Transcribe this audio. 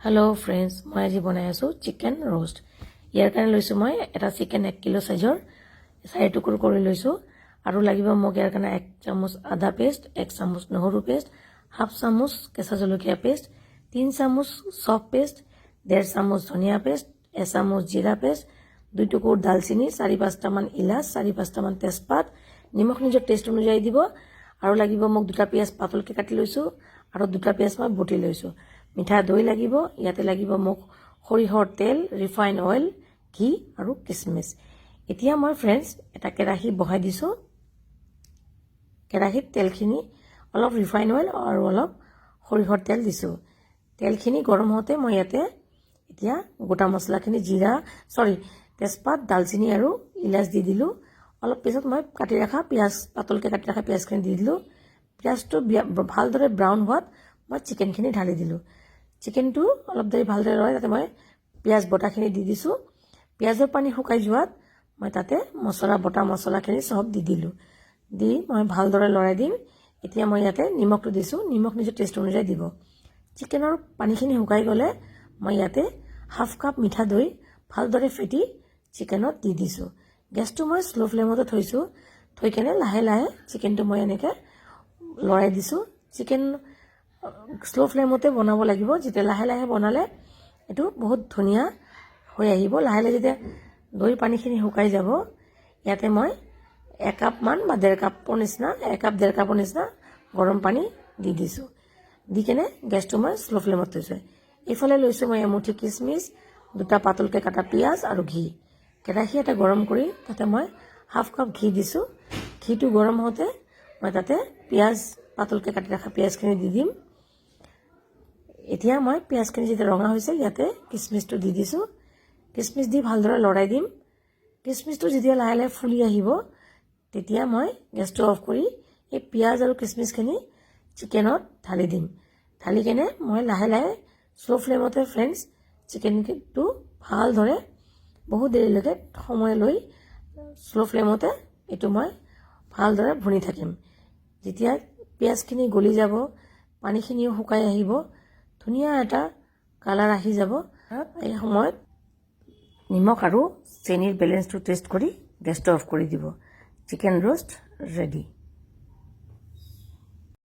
Hello friends मैं आज बनाई आसो चिकेन रोस्ट यार कारण लैसो मैं এটা চিকেন 1 কিলো সাইজৰ 4 টুকুৰ কৰি লৈছো আৰু লাগিব মোক ইয়াৰ কাৰণে 1 চামুচ আদা পেষ্ট 1 চামুচ নহৰু পেষ্ট হাফ চামুচ কেঁচা জলকীয়া পেষ্ট 3 চামুচ সফ পেষ্ট 1.5 চামুচ ধনিয়া পেষ্ট 1 চামুচ জিৰা পেষ্ট 2 টুকুৰ দালচিনি 4-5টা মান ইলাচ 4-5টা মান তেজপাত নিমখ নিজৰ টেষ্ট অনুযায়ী দিব আৰু লাগিব মোক দুটা পিয়াজ পাতলকে কাটি লৈছো আৰু দুটা পিয়াজ মই বটি লৈছো মিঠা দৈ লাগিব ইয়াতে লাগিব মোক সৰিহৰ তেল ৰিফাইন অইল ঘি আৰু কিচমিচ এতিয়া মই फ्रेंड्स এটা কেৰাহী বহাই দিছো কেৰাহীত তেলখিনি অলপ ৰিফাইন অইল আৰু অলপ সৰিহৰ তেল দিছো তেলখিনি গৰম হওঁতে মই ইয়াতে এতিয়া গোটা মছলাখিনি জিৰা তেজপাত দালচিনি আৰু ইলাচ দি দিলো অলপ পিছত মই কাটি ৰাখা পিয়াজ পাতলকে কাটি ৰাখা পিয়াজখিনি দি দিলো পিয়াজটো ভালদৰে ব্ৰাউন হোৱাত মই চিকেনখিনি ঢালি দিলো চিকেনটো অলপ দেৰি ভালদৰে লৰাই তাতে মই পিয়াজ বটাখিনি দি দিছো পিয়াজৰ পানী শুকাই যোৱাত মই তাতে মছলা বটা মছলাখিনি সব দি দিলো দি মই ভালদৰে লৰাই দিম এতিয়া মই ইয়াতে নিমখটো দিছো নিমখ নিজৰ টেষ্ট অনুযায়ী দিব চিকেনৰ পানীখিনি শুকাই গলে মই ইয়াতে হাফ কাপ মিঠা দৈ ভালদৰে ফেটি চিকেনত দি দিছো গেছটো মই স্লো ফ্লেমতে থৈছো থৈ কেনে লাহে লাহে চিকেনটো মই এনেকে লৰাই দিছো চিকেন স্লো ফ্লেমতে বনাব লাগিব যেতে লাহে লাহে বনালে এটো বহুত ধুনিয়া হৈ আহিব লাহে লাহে যেতে দৈ পানীখিনি শুকাই যাব ইয়াতে মই 1 কাপ মান বা 1.5 কাপৰ নিচিনা 1 কাপ 1.5 কাপৰ নিচিনা গৰম পানী দি দিছো দি কেনে গেছটো মই স্লো ফ্লেমত থৈছো এইফালে লৈছো মই এমুঠি কিচমিচ দুটা পাতলকে কাটা পিয়াজ আৰু ঘি কেৰাহী এটা গৰম কৰি তাতে মই হাফ কাপ ঘি দিছো ঘিটো গৰম হওঁতে মই তাতে পিয়াজ পাতলকে কাটি ৰাখা পিয়াজখিনি দি দিম এতিয়া মই পিয়াজখিনি যেতে ৰঙা হৈছে ইয়াতে কিচমিচটো দি দিছো কিচমিচ দি ভালদৰে লৰাই দিম কিচমিচটো যেতিয়া লাহে লাহে ফুলি আহিব তেতিয়া মই গেছটো অফ কৰি এই পিয়াজ আৰু কিচমিচখিনি চিকেনত ঢালি দিম ঢালি কেনে মই লাহে লাহে স্লো ফ্লেমতে फ्रेंड्स চিকেনটো ভালদৰে বহুত দেৰিলৈকে সময় লৈ স্লো ফ্লেমতে এটো মই ভালদৰে ভুনি থাকিম যেতিয়া পিয়াজখিনি গলি যাব পানীখিনিও শুকাই আহিব ধুনিয়া এটা কালাৰ আহি যাব এই সময়ত নিমখ আৰু চেনিৰ বেলেন্সটো টেষ্ট কৰি গেছটো অফ কৰি দিব চিকেন रोस्ट रेडी।